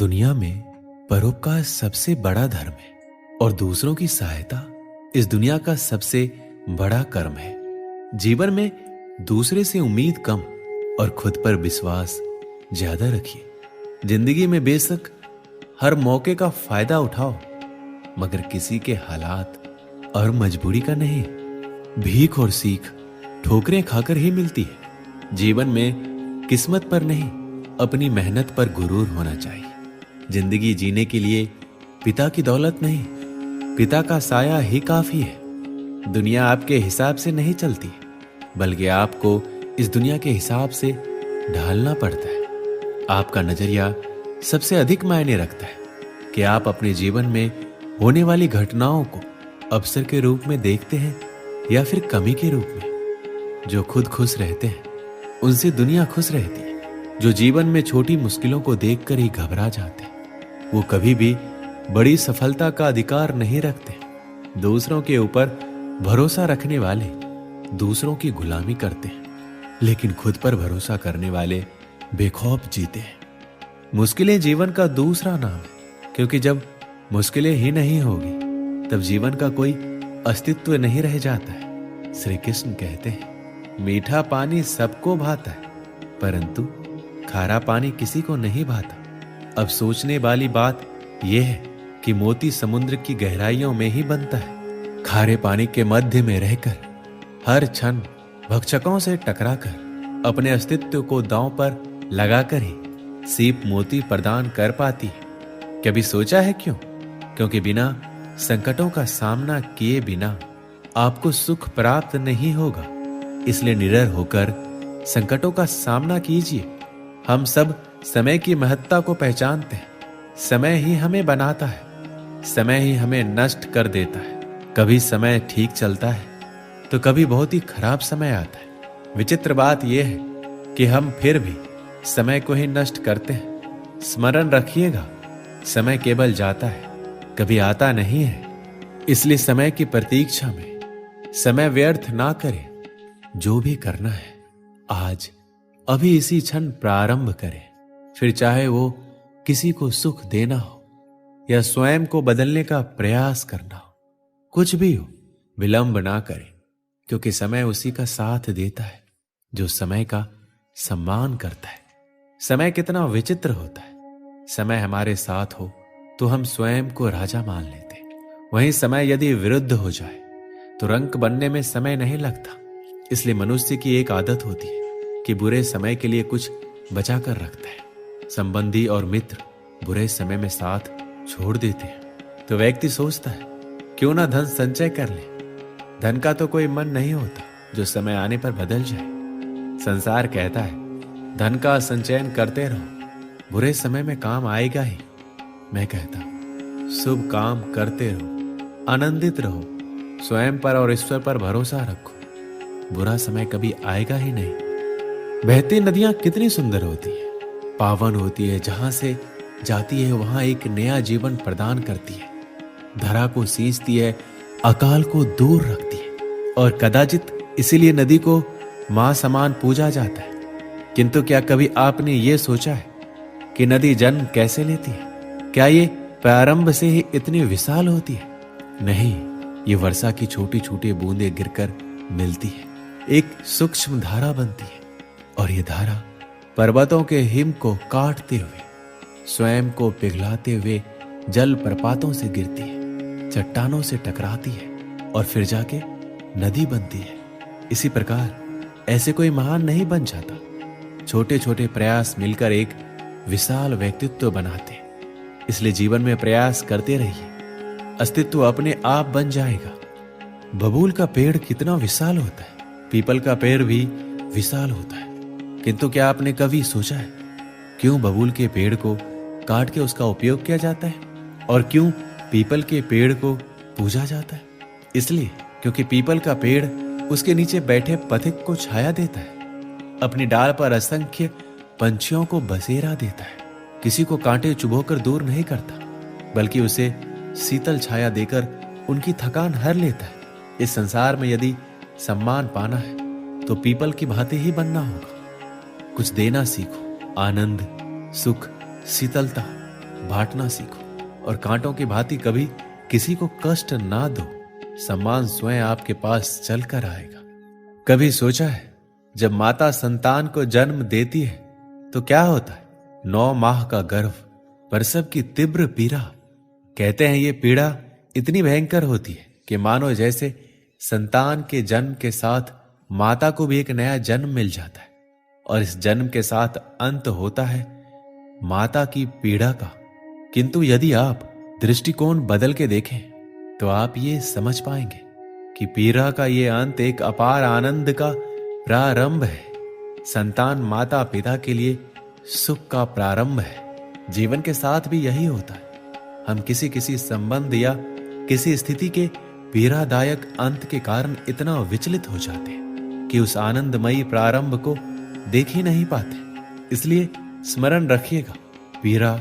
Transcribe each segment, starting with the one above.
दुनिया में परोपकार सबसे बड़ा धर्म है और दूसरों की सहायता इस दुनिया का सबसे बड़ा कर्म है। जीवन में दूसरे से उम्मीद कम और खुद पर विश्वास ज्यादा रखिए। जिंदगी में बेशक हर मौके का फायदा उठाओ, मगर किसी के हालात और मजबूरी का नहीं। भीख और सीख ठोकरें खाकर ही मिलती है। जीवन में किस्मत पर नहीं, अपनी मेहनत पर गुरूर होना चाहिए। जिंदगी जीने के लिए पिता की दौलत नहीं, पिता का साया ही काफी है। दुनिया आपके हिसाब से नहीं चलती, बल्कि आपको इस दुनिया के हिसाब से ढालना पड़ता है। आपका नजरिया सबसे अधिक मायने रखता है कि आप अपने जीवन में होने वाली घटनाओं को अवसर के रूप में देखते हैं या फिर कमी के रूप में। जो खुद खुश रहते हैं उनसे दुनिया खुश रहती है। जो जीवन में छोटी मुश्किलों को देखकर ही घबरा जाते हैं वो कभी भी बड़ी सफलता का अधिकार नहीं रखते। दूसरों के ऊपर भरोसा रखने वाले दूसरों की गुलामी करते हैं, लेकिन खुद पर भरोसा करने वाले बेखौफ जीते हैं। मुश्किलें जीवन का दूसरा नाम है, क्योंकि जब मुश्किलें ही नहीं होगी तब जीवन का कोई अस्तित्व नहीं रह जाता है। श्री कृष्ण कहते हैं, मीठा पानी सबको भाता है, परंतु खारा पानी किसी को नहीं भाता। अब सोचने वाली बात यह है कि मोती समुद्र की गहराइयों में ही बनता है। खारे पानी के मध्य में रहकर हर क्षण भक्षकों से टकराकर अपने अस्तित्व को दांव पर लगाकर ही सीप मोती प्रदान कर पाती है। कभी सोचा है क्यों? क्योंकि बिना संकटों का सामना किए बिना आपको सुख प्राप्त नहीं होगा। इसलिए निडर होकर संकटों का सामना कीजिए। हम सब समय की महत्ता को पहचानते हैं। समय ही हमें बनाता है, समय ही हमें नष्ट कर देता है। कभी समय ठीक चलता है तो कभी बहुत ही खराब समय आता है। विचित्र बात यह है कि हम फिर भी समय को ही नष्ट करते हैं। स्मरण रखिएगा, समय केवल जाता है, कभी आता नहीं है। इसलिए समय की प्रतीक्षा में समय व्यर्थ ना करें। जो भी करना है आज अभी इसी क्षण प्रारंभ करें। फिर चाहे वो किसी को सुख देना हो या स्वयं को बदलने का प्रयास करना हो, कुछ भी हो, विलंब ना करें, क्योंकि समय उसी का साथ देता है जो समय का सम्मान करता है। समय कितना विचित्र होता है। समय हमारे साथ हो तो हम स्वयं को राजा मान लेते हैं। वहीं समय यदि विरुद्ध हो जाए तो रंक बनने में समय नहीं लगता। इसलिए मनुष्य की एक आदत होती है कि बुरे समय के लिए कुछ बचा कर रखता है। संबंधी और मित्र बुरे समय में साथ छोड़ देते हैं तो व्यक्ति सोचता है, क्यों ना धन संचय कर ले। धन का तो कोई मन नहीं होता जो समय आने पर बदल जाए। संसार कहता है, धन का संचयन करते रहो, बुरे समय में काम आएगा ही। मैं कहता हूं, शुभ काम करते रहो, आनंदित रहो, स्वयं पर और ईश्वर पर भरोसा रखो। बुरा समय कभी आएगा ही नहीं। बहती नदियां कितनी सुंदर होती है, पावन होती है। जहां से जाती है वहां एक नया जीवन प्रदान करती है। धरा को सींचती है, अकाल को दूर रखती है। और कदाचित इसीलिए नदी को मां समान पूजा जाता है। किंतु क्या कभी आपने ये सोचा है कि नदी जन्म कैसे लेती है? क्या ये प्रारंभ से ही इतनी विशाल होती है? नहीं, ये वर्षा की छोटी छोटी बूंदें गिरकर मिलती है, एक सूक्ष्म धारा बनती है। और ये धारा पर्वतों के हिम को काटते हुए, स्वयं को पिघलाते हुए जल प्रपातों से गिरती है, चट्टानों से टकराती है और फिर जाके नदी बनती है। इसी प्रकार ऐसे कोई महान नहीं बन जाता। छोटे छोटे प्रयास मिलकर एक विशाल व्यक्तित्व बनाते हैं। इसलिए जीवन में प्रयास करते रहिए, अस्तित्व अपने आप बन जाएगा। बबूल का पेड़ कितना विशाल होता है, पीपल का पेड़ भी विशाल होता है। किंतु क्या आपने कभी सोचा है क्यों बबूल के पेड़ को काट के उसका उपयोग किया जाता है और क्यों पीपल के पेड़ को पूजा जाता है? इसलिए क्योंकि पीपल का पेड़ उसके नीचे बैठे पथिक को छाया देता है, अपनी डाल पर असंख्य पंछियों को बसेरा देता है, किसी को कांटे चुभोकर दूर नहीं करता, बल्कि उसे शीतल छाया देकर उनकी थकान हर लेता है। इस संसार में यदि सम्मान पाना है तो पीपल की भांति ही बनना होगा। कुछ देना सीखो, आनंद, सुख, शीतलता, बांटना सीखो और कांटों की भांति कभी किसी को कष्ट ना दो। सम्मान स्वयं आपके पास चलकर आएगा। कभी सोचा है जब माता संतान को जन्म देती है तो क्या होता है? 9 माह का गर्भ, प्रसव की तीव्र पीड़ा। कहते हैं ये पीड़ा इतनी भयंकर होती है कि मानो जैसे संतान के जन्म के साथ माता को भी एक नया जन्म मिल जाता है और इस जन्म के साथ अंत होता है माता की पीड़ा का। किंतु यदि आप दृष्टिकोण बदल के देखें तो आप ये समझ पाएंगे कि पीड़ा का ये अंत एक अपार आनंद का प्रारंभ है। संतान माता पिता के लिए सुख का प्रारंभ है। जीवन के साथ भी यही होता है। हम किसी किसी संबंध या किसी स्थिति के पीड़ादायक अंत के कारण इतना विचलित हो जाते हैं कि उस आनंदमयी प्रारंभ को देख ही नहीं पाते। इसलिए स्मरण रखिएगा, पीड़ा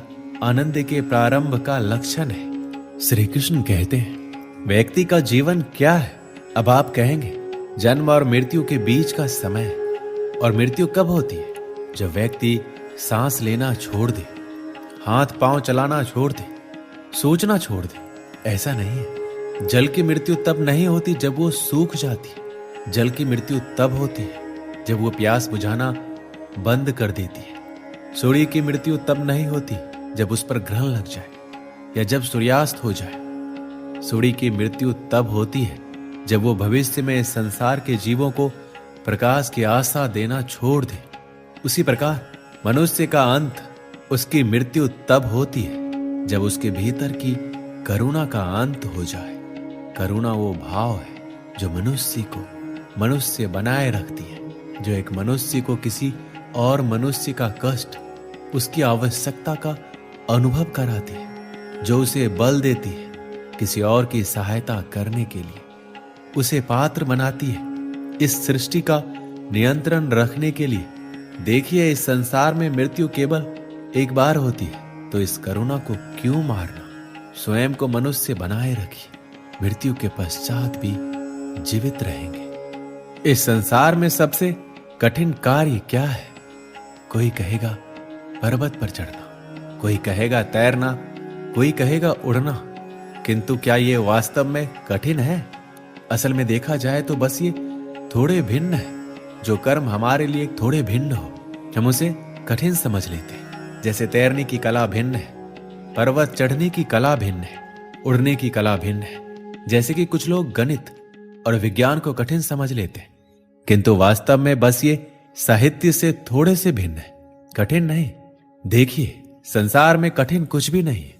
आनंद के प्रारंभ का लक्षण है। श्री कृष्ण कहते हैं, व्यक्ति का जीवन क्या है? अब आप कहेंगे, जन्म और मृत्यु के बीच का समय। और मृत्यु कब होती है? जब व्यक्ति सांस लेना छोड़ दे, हाथ पांव चलाना छोड़ दे, सोचना छोड़ दे। ऐसा नहीं है। जल की मृत्यु तब नहीं होती जब वो सूख जाती है। जल की मृत्यु तब होती है जब वो प्यास बुझाना बंद कर देती है। सूर्य की मृत्यु तब नहीं होती जब उस पर ग्रहण लग जाए या जब सूर्यास्त हो जाए। सूर्य की मृत्यु तब होती है जब वो भविष्य में संसार के जीवों को प्रकाश की आशा देना छोड़ दे। उसी प्रकार मनुष्य का अंत, उसकी मृत्यु तब होती है जब उसके भीतर की करुणा का अंत हो जाए। करुणा वो भाव है जो मनुष्य को मनुष्य बनाए रखती है, जो एक मनुष्य को किसी और मनुष्य का कष्ट, उसकी आवश्यकता का अनुभव कराती है, जो उसे बल देती है किसी और की सहायता करने के लिए, उसे पात्र बनाती है इस सृष्टि का नियंत्रण रखने के लिए। देखिए, इस संसार में मृत्यु केवल एक बार होती है, तो इस करुणा को क्यों मारना? स्वयं को मनुष्य बनाए रखिए, मृत्यु के पश्चात भी जीवित रहेंगे। इस संसार में सबसे कठिन कार्य क्या है? कोई कहेगा पर्वत पर चढ़ना, कोई कहेगा तैरना, कोई कहेगा उड़ना। किंतु क्या ये वास्तव में कठिन है? असल में देखा जाए तो बस ये थोड़े भिन्न है। जो कर्म हमारे लिए थोड़े भिन्न हो, हम उसे कठिन समझ लेते हैं। जैसे तैरने की कला भिन्न है, पर्वत चढ़ने की कला भिन्न है, उड़ने की कला भिन्न है। जैसे कि कुछ लोग गणित और विज्ञान को कठिन समझ लेते हैं, किंतु वास्तव में बस ये साहित्य से थोड़े से भिन्न है, कठिन नहीं। देखिए, संसार में कठिन कुछ भी नहीं है,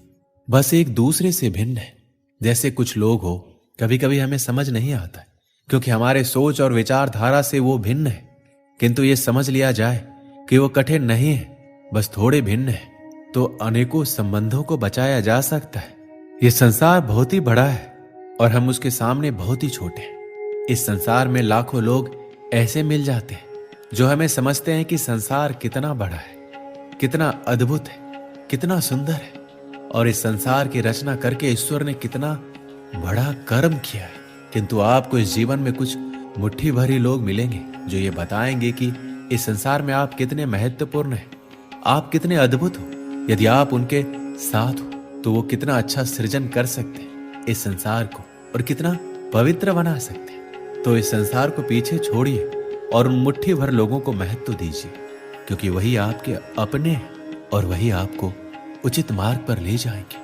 बस एक दूसरे से भिन्न है। जैसे कुछ लोग हो, कभी कभी हमें समझ नहीं आता है, क्योंकि हमारे सोच और विचारधारा से वो भिन्न है। किंतु ये समझ लिया जाए कि वो कठिन नहीं है, बस थोड़े भिन्न है, तो अनेकों संबंधों को बचाया जा सकता है। ये संसार बहुत ही बड़ा है और हम उसके सामने बहुत ही छोटे हैं। इस संसार में लाखों लोग ऐसे मिल जाते हैं जो हमें समझते हैं कि संसार कितना बड़ा है, कितना अद्भुत है, कितना सुंदर है, और इस संसार की रचना करके ईश्वर ने कितना बड़ा कर्म किया है। किंतु आपको इस जीवन में कुछ मुट्ठी भरी लोग मिलेंगे जो ये बताएंगे कि इस संसार में आप कितने महत्वपूर्ण हैं, आप कितने अद्भुत हो। यदि आप उनके साथ हो तो वो कितना अच्छा सृजन कर सकते हैं इस संसार को और कितना पवित्र बना सकते हैं। तो इस संसार को पीछे छोड़िए और उन मुट्ठी भर लोगों को महत्व दीजिए, क्योंकि वही आपके अपने हैं और वही आपको उचित मार्ग पर ले जाएंगे।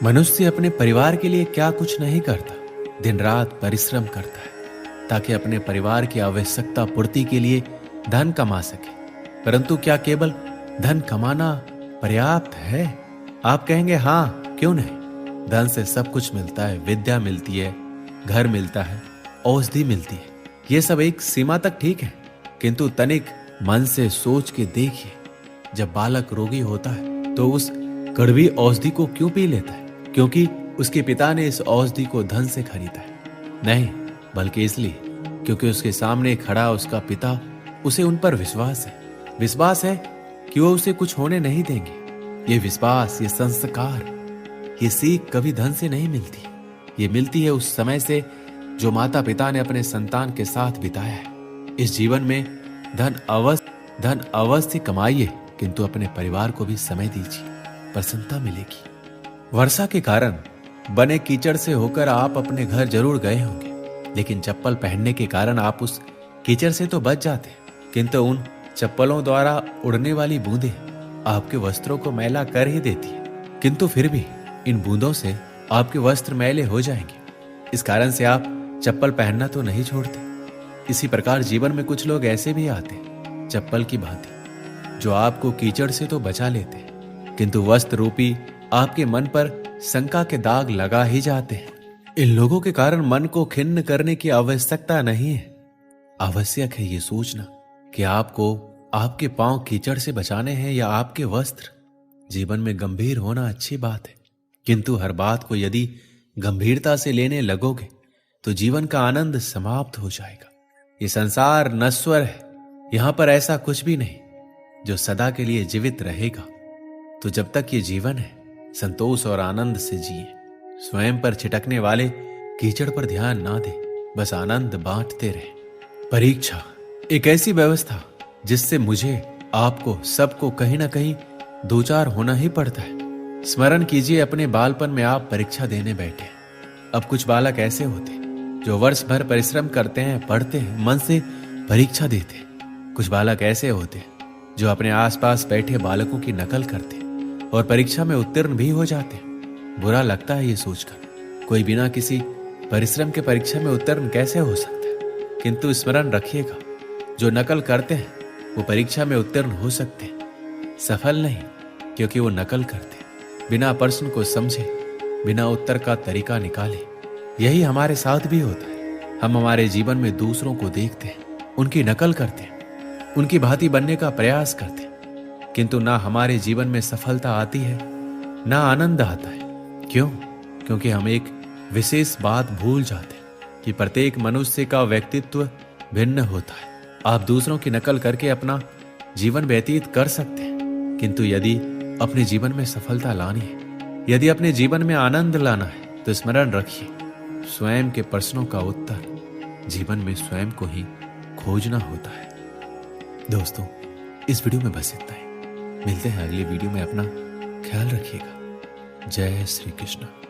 मनुष्य अपने परिवार के लिए क्या कुछ नहीं करता, दिन रात परिश्रम करता है ताकि अपने परिवार की आवश्यकता पूर्ति के लिए धन कमा सके। परंतु क्या केवल धन कमाना पर्याप्त है? आप कहेंगे हाँ, क्यों नहीं। धन से सब कुछ मिलता है, विद्या मिलती है, घर मिलता है, औषधि मिलती है, ये सब एक सीमा तक ठीक है। किंतु तनिक मन से सोच के देखिए, जब बालक रोगी होता है तो उस कड़वी औषधि को क्यों पी लेता है? क्योंकि उसके पिता ने इस औषधि को धन से खरीदा है? नहीं, बल्कि इसलिए क्योंकि उसके सामने खड़ा उसका पिता, उसे उन पर विश्वास है कि वो उसे कुछ होने नहीं देंगे। ये विश्वास, ये संस्कार, ये सीख कभी धन से नहीं मिलती। ये मिलती है उस समय से जो माता पिता ने अपने संतान के साथ बिताया है। इस जीवन में धन अवश्य कमाइए, किंतु अपने परिवार को भी समय दीजिए। प्रसन्नता मिलेगी। वर्षा के कारण बने कीचड़ से होकर आप अपने घर जरूर गए होंगे, लेकिन चप्पल पहनने के कारण आप उस कीचड़ से तो बच जाते, किंतु उन चप्पलों द्वारा उड़ने वाली बूंदें आपके वस्त्रों को मैला कर ही देती है। किंतु फिर भी इन बूंदों से आपके वस्त्र मैले हो जाएंगे। इस कारण से आप चप्पल पहनना तो नहीं छोड़ते। इसी प्रकार जीवन में कुछ लोग ऐसे भी आते हैं, चप्पल की भांति, जो आपको कीचड़ से तो बचा लेते हैं, किंतु वस्त्र रूपी आपके मन पर शंका के दाग लगा ही जाते हैं। इन लोगों के कारण मन को खिन्न करने की आवश्यकता नहीं है। आवश्यक है ये सोचना कि आपको आपके पांव कीचड़ से बचाने हैं या आपके वस्त्र। जीवन में गंभीर होना अच्छी बात है, किंतु हर बात को यदि गंभीरता से लेने लगोगे तो जीवन का आनंद समाप्त हो जाएगा। ये संसार नश्वर है, यहां पर ऐसा कुछ भी नहीं जो सदा के लिए जीवित रहेगा। तो जब तक ये जीवन है, संतोष और आनंद से जिए। स्वयं पर छिटकने वाले कीचड़ पर ध्यान ना दे, बस आनंद बांटते रहे। परीक्षा एक ऐसी व्यवस्था जिससे मुझे, आपको, सबको कहीं ना कहीं दो चार होना ही पड़ता है। स्मरण कीजिए, अपने बालपन में आप परीक्षा देने बैठे। अब कुछ बालक ऐसे होते जो वर्ष भर परिश्रम करते हैं, पढ़ते हैं, मन से परीक्षा देते। कुछ बालक ऐसे होते जो अपने आसपास बैठे बालकों की नकल करते और परीक्षा में उत्तीर्ण भी हो जाते। बुरा लगता है ये सोचकर, कोई बिना किसी परिश्रम के परीक्षा में उत्तीर्ण कैसे हो सकता है। किंतु स्मरण रखिएगा, जो नकल करते हैं वो परीक्षा में उत्तीर्ण हो सकते हैं, सफल नहीं, क्योंकि वो नकल करते, बिना प्रश्न को समझे, बिना उत्तर का तरीका निकाले। यही हमारे साथ भी होता है। हम हमारे जीवन में दूसरों को देखते हैं, उनकी नकल करते हैं, उनकी भांति बनने का प्रयास करते हैं, किंतु ना हमारे जीवन में सफलता आती है, ना आनंद आता है। क्यों? क्योंकि हम एक विशेष बात भूल जाते हैं कि प्रत्येक मनुष्य का व्यक्तित्व भिन्न होता है। आप दूसरों की नकल करके अपना जीवन व्यतीत कर सकते हैं, किंतु यदि अपने जीवन में सफलता लानी है, यदि अपने जीवन में आनंद लाना है, तो स्मरण रखिए, स्वयं के प्रश्नों का उत्तर जीवन में स्वयं को ही खोजना होता है। दोस्तों, इस वीडियो में बस इतना ही। मिलते हैं अगली वीडियो में। अपना ख्याल रखिएगा। जय श्री कृष्ण।